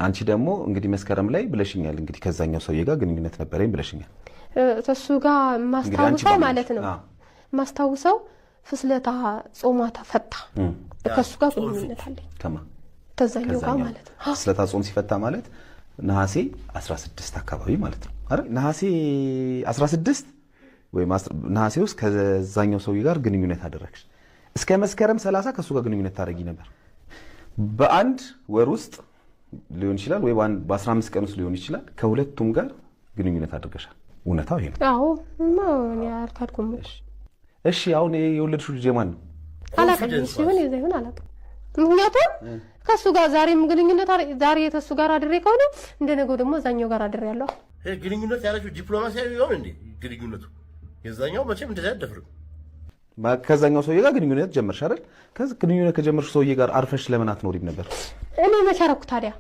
አንቺ ደግሞ እንግዲህ መስከረም ላይ ብለሽኛል እንግዲህ ከዛኛው ሰውዬ ጋር ግንኙነት ነበረኝ ብለሽኛል ተሱ ጋር ማስታውሰው ማለት ነው ማስታውሰው ፍስለታ ጾማ ተፈታ ከሱ ጋር ግንኙነት አለኝ ተዛኛው ጋር ማለት ነው ፍስለታ ጾም ሲፈታ ማለት ነሐሴ 16 አካባቢ ማለት ነው አይደል ነሐሴ 16 ወይ ነሐሴ ውስጥ ከዛኛው ሰውዬ ጋር ግንኙነት አደረግሽ እስከ መስከረም 30 ከሱ ጋር ግንኙነት ታደርጊ ነበር በአንድ ወር ውስጥ ሊሆን ይችላል ወይ በ15 ቀን ውስጥ ሊሆን ይችላል ከሁለቱም ጋር ግንኙነት አድርገሻል እውነታው ይሄ ነው አዎ ማን ያርካድኩም እሺ አሁን የወለድሽው ልጅ ማን ነው አላቀም ሲሆን ይዘይሆን አላቀም ምክንያቱም ከሱ ጋር ዛሬም ግንኙነት ዛሬ የተሱ ጋር አድሬ ከሆነ እንደነገው ደግሞ ዛኛው ጋር አድሬ ያለው ግንኙነት ያላችሁ ዲፕሎማሲያዊ ይሆን እንዴ ግንኙነቱ የዛኛው መቼም እንደዛ ያደፍርም ከዛኛው ሰውዬ ጋር ግንኙነት ጀመርሽ አይደል ከዚህ ግንኙነት ከጀመርሽ ሰውዬ ጋር አርፈሽ ለምን አትኖሪም ነበር እኔ መቻረኩ ታዲያ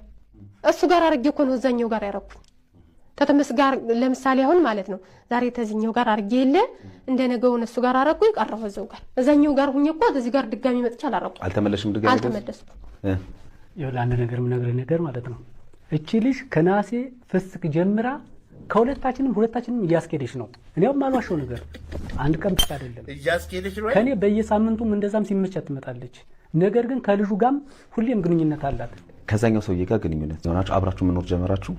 እሱ ጋር አርጌ እኮ ነው ዛኛው ጋር ያረኩ ተተመስ ጋር ለምሳሌ አሁን ማለት ነው ዛሬ ተዚኛው ጋር አርጌ የለ እንደነገው እሱ ጋር አረኩ ይቀርፈው እዛው ጋር እዛኛው ጋር ሁኜ እኮ እዚህ ጋር ድጋሚ መጥቻ አላረኩ አልተመለሽም ድጋሚ አልተመለስኩ ይኸውልህ አንድ ነገር ምነግርህ ነገር ማለት ነው እቺ ልጅ ከናሴ ፍስክ ጀምራ ሁለታችንም እያስኬደች ነው እኔው ማልዋሽው ነገር አንድ ቀን ብቻ አይደለም እያስኬደች ነው ከኔ በየሳምንቱም እንደዛም ሲመቻት ትመጣለች ነገር ግን ከልጁ ጋርም ሁሌም ግንኙነት አላት ከዛኛው ሰውዬ ጋር ግንኙነት ሆናችሁ አብራችሁ መኖር ጀመራችሁ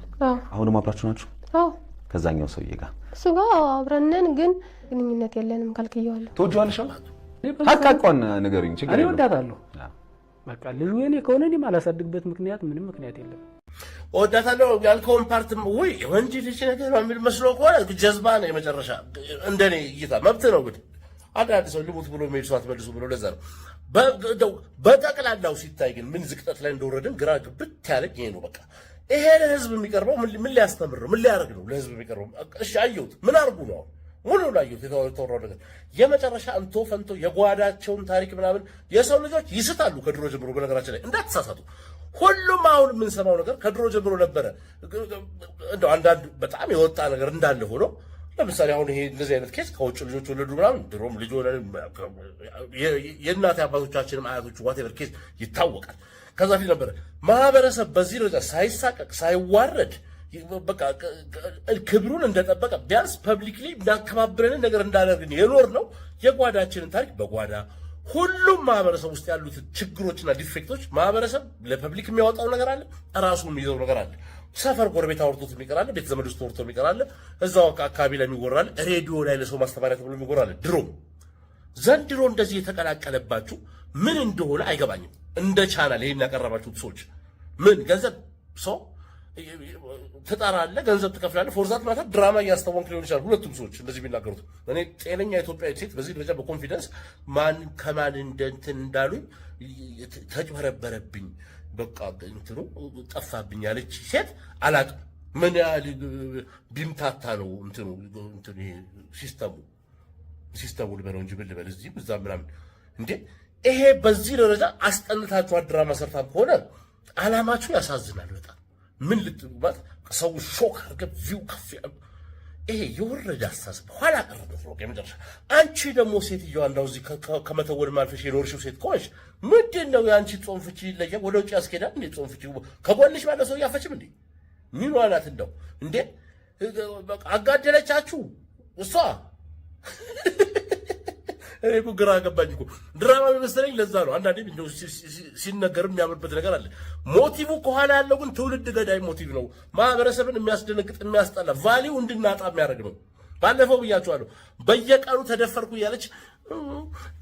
አሁንም አብራችሁ ናችሁ አዎ ከዛኛው ሰውዬ ጋር እሱ ጋር አብረነን ግን ግንኙነት የለንም ካልከየዋለሁ ተወጇልሽ ሀቃቋን ነገርኝ ችግር እኔ ወዳታለሁ በቃ ልጁ የኔ ከሆነ እኔ ማላሳድግበት ምንም ምክንያት የለም ወዳታለሁ ያልከውን ፓርትም ወይ ወንጂ ልጅ ነገር ማለት መስሎ ከሆነ ጀዝባ ነው የመጨረሻ እንደኔ እይታ መብት ነው ግን አንዳንድ ሰው ልሙት ብሎ ሜልሷት መልሱ ብሎ ለዛ ነው በጠቅላላው ሲታይ ግን ምን ዝቅጠት ላይ እንደወረድን ግራ ግብት ያለኝ ይሄ ነው በቃ ይሄ ለህዝብ የሚቀርበው ምን ሊያስተምር ነው ምን ሊያደርግ ነው ለህዝብ የሚቀርበው እሺ አየሁት ምን አርጉ ነው ሙሉ ላየሁት የተወራው ነገር የመጨረሻ እንቶ ፈንቶ የጓዳቸውን ታሪክ ምናምን የሰው ልጆች ይስታሉ ከድሮ ጀምሮ በነገራችን ላይ እንዳትሳሳቱ ሁሉም አሁን የምንሰማው ነገር ከድሮ ጀምሮ ነበረ እንደው አንዳንድ በጣም የወጣ ነገር እንዳለ ሆኖ ለምሳሌ አሁን ይሄ እንደዚህ አይነት ኬስ ከውጭ ልጆች ወለዱ ምናምን ድሮም ልጅ ወለዱ የእናት አባቶቻችንም አያቶች ዋቴቨር ኬስ ይታወቃል ከዛ ፊት ነበረ ማህበረሰብ በዚህ ደረጃ ሳይሳቀቅ ሳይዋረድ በቃ ክብሩን እንደጠበቀ ቢያንስ ፐብሊክሊ እንዳከባብረን ነገር እንዳደረግን የኖር ነው የጓዳችንን ታሪክ በጓዳ ሁሉም ማህበረሰብ ውስጥ ያሉት ችግሮችና ዲፌክቶች ማህበረሰብ ለፐብሊክ የሚያወጣው ነገር አለ ራሱን የሚይዘው ነገር አለ ሰፈር ጎረቤት አውርቶት የሚቀራል ቤት ዘመድ ውስጥ ተወርቶ የሚቀራል እዛው አካባቢ ላይ የሚወራል ሬዲዮ ላይ ለሰው ማስተማሪያ ተብሎ የሚወራል ዘንድሮ እንደዚህ የተቀላቀለባችሁ ምን እንደሆነ አይገባኝም እንደ ቻናል ይሄን ያቀረባችሁት ሰዎች ምን ገንዘብ ሰው ተጣራለ ገንዘብ ተከፍላለ ፎርዛት ማለት ድራማ ያስተወንክ ሊሆን ይችላል ሁለቱም ሰዎች እንደዚህ ቢናገሩት እኔ ጤነኛ ኢትዮጵያዊ ሴት በዚህ ደረጃ በኮንፊደንስ ማን ከማን እንትን እንዳሉኝ ተጭበረበረብኝ በቃ እንትኑ ጠፋብኝ ያለች ሴት አላቅም ምን ያህል ቢምታታ ነው እንትኑ ሲስተሙ ልበለው እንጂ ብልበል እዚህ በዛ ምናምን እንዴ ይሄ በዚህ ደረጃ አስጠንታችሁ ድራማ ሰርታም ከሆነ አላማችሁ ያሳዝናል በጣም ምን ልትባት ሰው ሾክ አርገ ቪው ከፍ ይሄ የወረደ አስተሳሰብ ኋላ ቀርበት ነው የመጨረሻ አንቺ ደግሞ ሴትዮዋ እንዳው እዚህ ከመተወል ማልፈሽ የኖርሽው ሴት ከሆንሽ ምንድነው ያንቺ ጾም ፍቺ ይለያ ወደ ውጭ ያስኬዳል እንዴ ጾም ፍቺ ከጎንሽ ማለት ሰው ያፈችም እንዴ ምን ዋላት እንደው እንዴ አጋደለቻችሁ እሷ እኔ እኮ ግራ ገባኝ እኮ ድራማ መሰለኝ ለዛ ነው አንዳንዴ እንደው ሲነገር የሚያምርበት ነገር አለ ሞቲቭ ከኋላ ያለው ግን ትውልድ ገዳይ ሞቲቭ ነው ማህበረሰብን የሚያስደነግጥ የሚያስጠላ ቫልዩ እንድናጣ የሚያደርግ ነው ባለፈው ብያችኋለሁ በየቀኑ ተደፈርኩ እያለች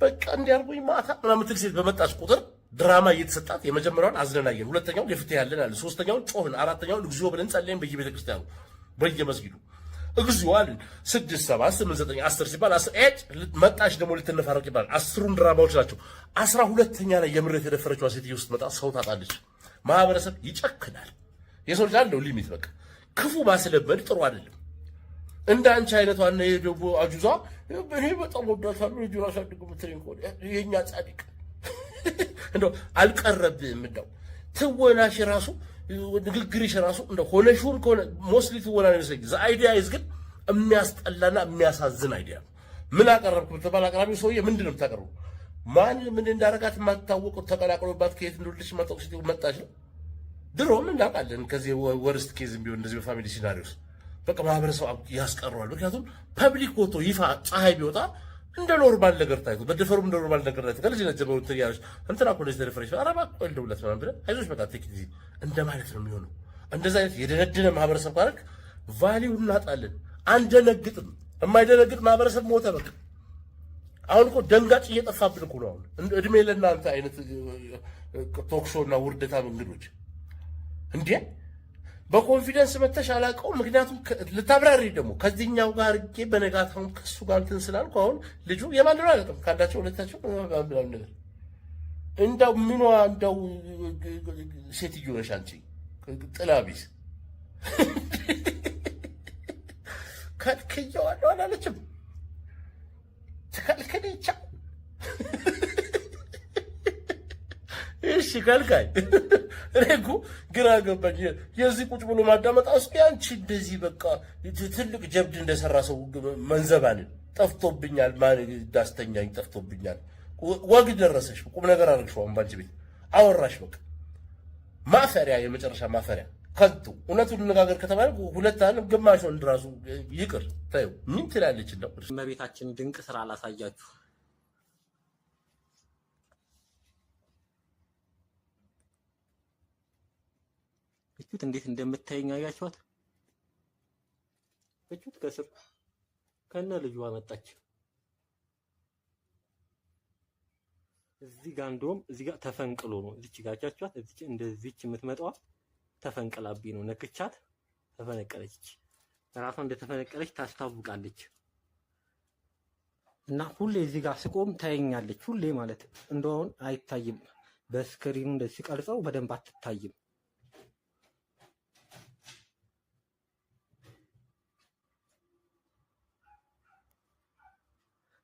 በቃ እንዲያርጉኝ ማታ ምናምን ትል ሴት በመጣች ቁጥር ድራማ እየተሰጣት የመጀመሪያውን አዝነናየን ሁለተኛው ለፍትህ ያለን አለ ሶስተኛውን ጮህን አራተኛውን እግዚኦ ብለን ጸልየን በየቤተክርስቲያኑ በየመስጊዱ እግዚኦ አለን 6 7 8 9 10 ሲባል 10 መጣሽ ደግሞ ልትነፋረቅ ይባል 10ሩን ድራማዎች ናቸው 12ኛ ላይ የምር የተደፈረችው ሴትዮ ውስጥ መጣ ሰው ታጣለች ማህበረሰብ ይጨክናል የሰው ልጅ አለው ሊሚት በቃ ክፉ ማስለበድ ጥሩ አይደለም እንደ አንቺ አይነቷ እና የደቦ አጁዛ እኔ በጣም ወዳታለሁ ልጅ ራስ አድርጎ ምትረኝ ኮደ የኛ ጻድቅ እንደው አልቀረብም እንደው ትወናሽ ራሱ ንግግርሽ ራሱ እንደው ሆነሽውን ከሆነ ሞስሊ ትወና ነው ስለዚህ ዘ አይዲያ ኢዝ ግን የሚያስጠላና የሚያሳዝን አይዲያ ምን አቀረብኩ ተባለ አቅራቢው ሰውዬ ምንድነው ተቀርቡ ማን ምን እንዳረጋት ማታወቁ ተቀላቅሎባት ከየት እንደልሽ መጣው ሲቱ መጣሽ ነው ድሮም እናውቃለን ከዚህ ወርስት ኬዝም ቢሆን እንደዚህ በፋሚሊ ሲናሪዮስ በቃ ማህበረሰብ ያስቀረዋል። ምክንያቱም ፐብሊክ ወጥቶ ይፋ ፀሐይ ቢወጣ እንደ ኖርማል ነገር ታይቶ በደፈሩም እንደ ኖርማል ነገር ታይቶ ከልጅነት ጀምሮ ትያለሽ እንትና እኮ እንደዚህ ተደፈረሽ አረባ ቆልደውለት ምናምን ብለህ አይዞሽ በቃ ቴክ ኢዚ እንደማለት ነው የሚሆነው። እንደዛ አይነት የደነደነ ማህበረሰብ ካረክ ቫሊው እናጣለን። አንደነግጥም። የማይደነግጥ ማህበረሰብ ሞተ በቃ። አሁን እኮ ደንጋጭ እየጠፋብን እኮ ነው። አሁን እድሜ ለእናንተ አይነት ቶክሾና ውርደታም እንግዶች እንዴ በኮንፊደንስ መተሽ አላውቀውም። ምክንያቱም ልታብራሪ ደግሞ ከዚህኛው ጋር እጄ በነጋታው ከሱ ጋር እንትን ስላልኩ አሁን ልጁ የማን ነው አላውቅም። ካንዳቸው ሁለታቸው ነገር እንዳው ምኗ እንዳው ሴትዮ ነሽ አንቺ ጥላቢስ ከልክየዋለሁ አላለችም። ተከልክልቻ እሺ ከልካይ እኔ እኮ ግራ ገባኝ። የዚህ ቁጭ ብሎ ማዳመጥ እስኪ አንቺ እንደዚህ በቃ ትልቅ ጀብድ እንደሰራ ሰው መንዘባንን ጠፍቶብኛል፣ ማን ዳስተኛኝ ጠፍቶብኛል። ወግ ደረሰሽ፣ ቁም ነገር አድርግሽው። አሁን ባንቺ ቤት አወራሽ በቃ ማፈሪያ፣ የመጨረሻ ማፈሪያ ከንቱ። እውነቱን እንነጋገር ከተባለ ሁለት አለ ግማሽ ወንድ ራሱ ይቅር ታዩ ምን ትላለች እንደው እመቤታችን ድንቅ ስራ አላሳያችሁ። እቹት እንዴት እንደምታየኝ አያችኋት? እቹት ከስር ከነ ልጇ መጣች። እዚህ ጋር እንደውም እዚህ ጋር ተፈንቅሎ ነው እዚች ጋር አያችኋት? እዚች እንደዚች የምትመጣዋ ተፈንቅላብኝ ነው። ነክቻት ተፈነቀለች። ራሷ እንደተፈነቀለች ታስታውቃለች። እና ሁሌ እዚህ ጋር ስቆም ታየኛለች። ሁሌ ማለት እንደው አይታይም፣ በስክሪኑ እንደዚህ ሲቀርጸው በደንብ አትታይም።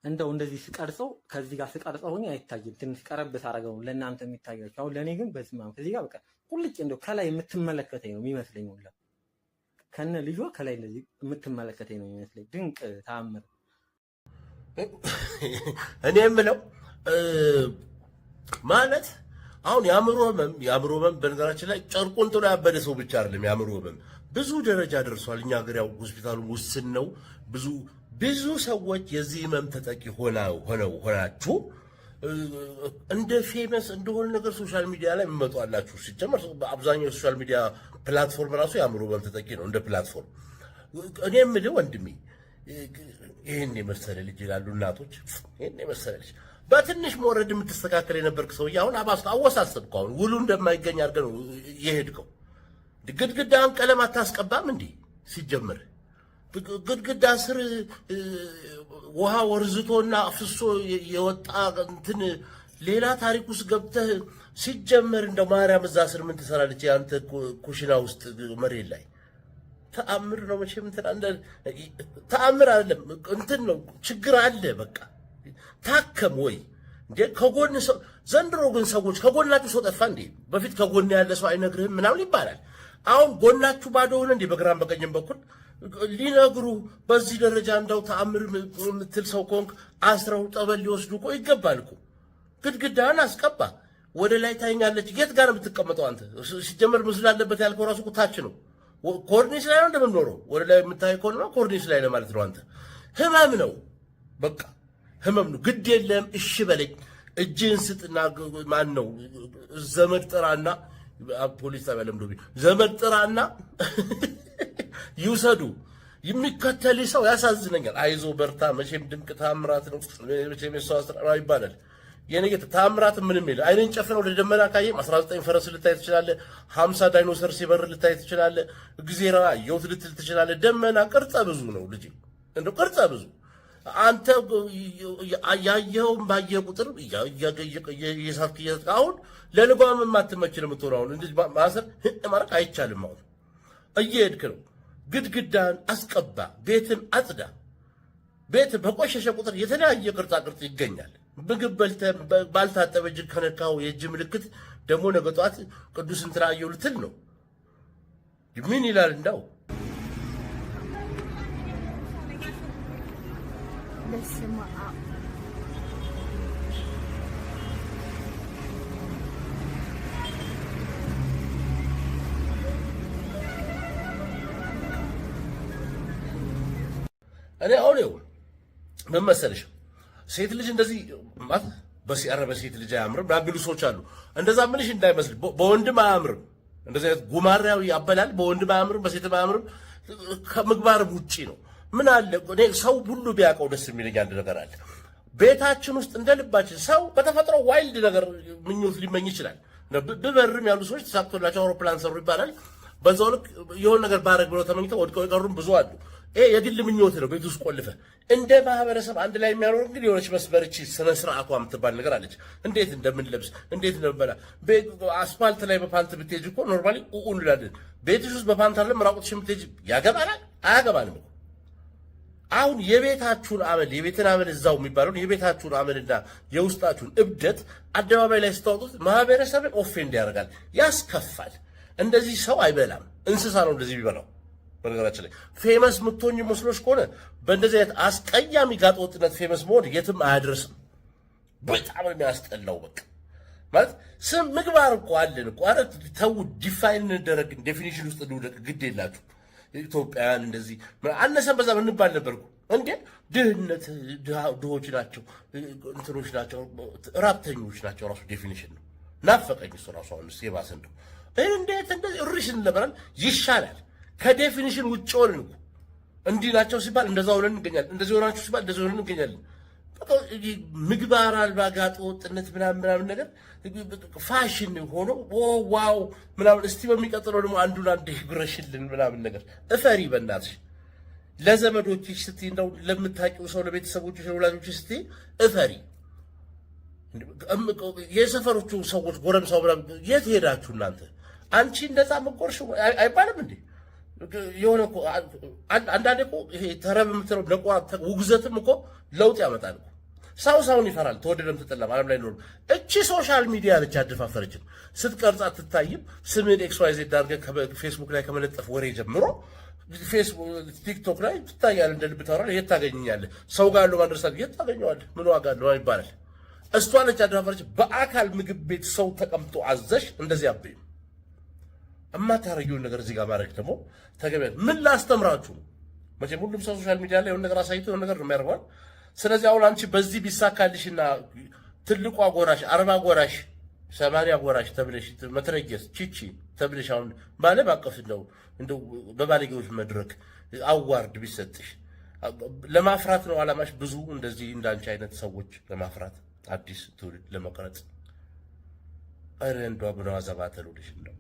እንደው እንደዚህ ስቀርጸው ከዚህ ጋር ስቀርጸው ሆኜ አይታይም። ትንሽ ቀረብ ሳረገው ለእናንተ የሚታያችሁ። አሁን ለኔ ግን በስማም ከዚህ ጋር በቃ ቁልጭ እንደው ከላይ የምትመለከተኝ ነው የሚመስለኝ። ሁላ ከነ ልጇ ከላይ እንደዚህ የምትመለከተኝ ነው የሚመስለኝ። ድንቅ ተአምር። እኔ የምለው ማለት አሁን የአእምሮ ህመም በነገራችን ላይ ጨርቁን ጥሎ ያበደ ሰው ብቻ አይደለም። የአእምሮ ህመም ብዙ ደረጃ ደርሷል። እኛ ሀገር ያው ሆስፒታሉ ውስን ነው። ብዙ ሰዎች የዚህ ህመም ተጠቂ ሆናችሁ እንደ ፌመስ እንደሆነ ነገር ሶሻል ሚዲያ ላይ የሚመጣላችሁ። ሲጀመር አብዛኛው የሶሻል ሚዲያ ፕላትፎርም ራሱ የአእምሮ ህመም ተጠቂ ነው እንደ ፕላትፎርም። እኔ የምልህ ወንድሜ ይህን የመሰለ ልጅ ይላሉ እናቶች። ይህን የመሰለ ልጅ በትንሽ መውረድ የምትስተካከል የነበርክ ሰውዬ አሁን አወሳሰብከው። አሁን ውሉ እንደማይገኝ አድርገህ ነው የሄድከው። ግድግዳን ቀለም አታስቀባም እንዴ? ሲጀምር ግድግዳ ስር ውሃ ወርዝቶና አፍሶ የወጣ እንትን ሌላ ታሪክ ውስጥ ገብተህ ሲጀመር እንደ ማርያም እዛ ስር ምን ትሰራለች? የአንተ ኩሽና ውስጥ መሬት ላይ ተአምር ነው መቼም እንትን ተአምር አይደለም እንትን ነው ችግር አለ። በቃ ታከም ወይ እንዴ ከጎን ሰው። ዘንድሮ ግን ሰዎች ከጎናችሁ ሰው ጠፋ እንዴ? በፊት ከጎን ያለ ሰው አይነግርህም ምናምን ይባላል። አሁን ጎናችሁ ባዶ ሆነ እንዴ? በግራም በቀኝም በኩል ሊነግሩ በዚህ ደረጃ እንዳው ተአምር የምትል ሰው ኮንክ አስረው ጠበል ሊወስዱ እኮ ይገባል እኮ። ግድግዳህን አስቀባ። ወደ ላይ ታይኛለች። የት ጋር የምትቀመጠው አንተ? ሲጀመር ምስል አለበት ያልከው ራሱ እኮ ታች ነው። ኮርኒስ ላይ ነው እንደምንኖረው። ወደ ላይ የምታይ ከሆነ ኮርኒስ ላይ ነው ማለት ነው። አንተ ህመም ነው በቃ ህመም ነው። ግድ የለም እሺ በለኝ። እጅህን ስጥና ማን ነው ዘመድ ጥራና ፖሊስ ጣቢያ ለምዶቢ ዘመድ ጥራና ይውሰዱ። የሚከተል ሰው ያሳዝነኛል። አይዞ በርታ፣ መቼም ድንቅ ታምራት ነው፣ መቼም የሰው አስራ ይባላል። የኔ ጌታ ታምራት ምንም የለ። አይንን ጨፍነው ወደ ደመና ካየም 19 ፈረስ ልታይ ትችላለህ። 50 ዳይኖሰር ሲበር ልታይ ትችላለህ። እግዚአብሔር አየሁት ልትል ትችላለህ። ደመና ቅርጸ ብዙ ነው ልጅ፣ እንደው ቅርጸ ብዙ። አንተ ያየኸውን ባየህ ቁጥር እየሳትክ አሁን ለልጓም የማትመች ነው የምትሆነው። አሁን እንደዚህ ማሰር ማረቅ አይቻልም። አሁን እየሄድክ ነው። ግድግዳን አስቀባ፣ ቤትን አጽዳ። ቤት በቆሸሸ ቁጥር የተለያየ ቅርጻ ቅርጽ ይገኛል። ምግብ በልተህ ባልታጠበ እጅ ከነካው የእጅ ምልክት ደግሞ ነገ ጠዋት ቅዱስ እንትና አየሁ ልትል ነው። ምን ይላል እንዳው በስመ አብ እኔ አሁን ይኸው ምን መሰለሽ ሴት ልጅ እንደዚህ ማለት በሴት ልጅ አያምርም ዳብሉ ሰዎች አሉ። እንደዛ ምንሽ እንዳይመስል በወንድም አያምርም። እንደዚህ አይነት ጉማሬያዊ አበላል በወንድም አያምርም፣ በሴትም አያምርም። ከምግባርም ውጪ ነው። ምን አለ እኔ ሰው ሁሉ ቢያውቀው ደስ የሚለኝ አንድ ነገር አለ። ቤታችን ውስጥ እንደ ልባችን ሰው በተፈጥሮ ዋይልድ ነገር ምኞት ሊመኝ ይችላል። ብበርም ያሉ ሰዎች ተሳክቶላቸው አውሮፕላን ሰሩ ይባላል። በዛው ልክ የሆነ ነገር ባረግ ብለው ተመኝተው ወድቀው የቀሩም ብዙ አሉ። ይሄ የግል ምኞት ነው። ቤት ውስጥ ቆልፈ እንደ ማህበረሰብ አንድ ላይ የሚያኖር እንግዲህ የሆነች መስመርቺ ስነ ስርዓቷ የምትባል ነገር አለች። እንዴት እንደምንለብስ እንዴት እንደምንበላ አስፋልት ላይ በፓንት ብትሄጂ እኮ ኖርማሊ እንላለን። ቤትሽ ውስጥ በፓንት አለ ራቁትሽን ብትሄጂ ያገባናል አያገባንም። አሁን የቤታችሁን አመል የቤትን አመል እዛው የሚባለውን የቤታችሁን አመልና የውስጣችሁን እብደት አደባባይ ላይ ስታወጡት ማህበረሰብን ኦፌንድ ያደርጋል፣ ያስከፋል። እንደዚህ ሰው አይበላም፣ እንስሳ ነው እንደዚህ የሚበላው። በነገራችን ላይ ፌመስ ምትሆኝ መስሎሽ ከሆነ በእንደዚህ አይነት አስቀያሚ ጋጠወጥነት ፌመስ መሆን የትም አያደርስም። በጣም የሚያስጠላው በቃ ማለት ስም ምግባር እኮ አለን እኮ። ኧረ ተው ዲፋይን እንደረግ ዴፊኒሽን ውስጥ እንውደቅ ግድ የላችሁ ኢትዮጵያውያን። እንደዚህ አነሰን በዛ እንባል ነበርኩ እንዴ። ድህነት ድሆች ናቸው እንትኖች ናቸው ራብተኞች ናቸው ራሱ ዴፊኒሽን ነው። ናፈቀኝ እሱ ራሱ አሁን የባሰ እንደው እንዴት እንደዚህ እሪሽን ነበራል ይሻላል። ከዴፊኒሽን ውጭ ሆነን እኮ እንዲህ ናቸው ሲባል እንደዛ ሆነን እንገኛለን፣ እንደዚህ ሆናችሁ ሲባል እንደዚህ ሆነን እንገኛለን። ምግባር አልባ ጋጠ ወጥነት ምናምን ነገር ፋሽን ሆኖ ዋው ምናምን። እስቲ በሚቀጥለው ደግሞ አንዱን አንድ ይጉረሽልን ምናምን ነገር እፈሪ በእናትሽ። ለዘመዶችሽ ስትይ እንደው ለምታውቂው ሰው ለቤተሰቦችሽ ለወላጆችሽ ስትይ እፈሪ። የሰፈሮቹ ሰዎች ጎረምሳው ምናምን የት ሄዳችሁ እናንተ? አንቺ እንደዛ መቆርሽ አይባልም እንዴ? የሆነ እኮ አንዳንዴ እኮ ይሄ ተረብ የምትለው ነቋ ውግዘትም እኮ ለውጥ ያመጣል እኮ። ሰው ሰውን ይፈራል፣ ተወደደም ተጠላም ዓለም ላይ ኖር። እቺ ሶሻል ሚዲያ ነች አደፋፈረችን። ስትቀርጽ አትታይም። ስምን ኤክስ ዋይ ዜድ አድርገህ ፌስቡክ ላይ ከመለጠፍ ወሬ ጀምሮ ቲክቶክ ላይ ትታያለህ፣ እንደ ልብ ታወራለህ። የት ታገኘኛለህ? ሰው ጋር ያለው ማድረስ የት ታገኘዋለህ? ምን ዋጋ አለው ይባላል። እሷ ነች አደፋፈረችን። በአካል ምግብ ቤት ሰው ተቀምጦ አዘሽ እንደዚህ አበይም እማታረጊውን ነገር እዚህ ጋር ማድረግ ደግሞ ተገቢ። ምን ላስተምራችሁ? መቼም ሁሉም ሰው ሶሻል ሚዲያ ላይ የሆነ ነገር አሳይቶ የሆነ ነገር ነው የሚያደርገዋል። ስለዚህ አሁን አንቺ በዚህ ቢሳካልሽና ትልቁ አጎራሽ 40 አጎራሽ 80 አጎራሽ ተብለሽ መትረየስ ቺቺ ተብለሽ አሁን ባለም አቀፍ እንደው በባለጌዎች መድረክ አዋርድ ቢሰጥሽ ለማፍራት ነው አላማሽ። ብዙ እንደዚህ እንዳንቺ አይነት ሰዎች ለማፍራት አዲስ ትውልድ ለመቅረጽ። አረ እንደው አቡነ አዘባ ተሉልሽ እንደው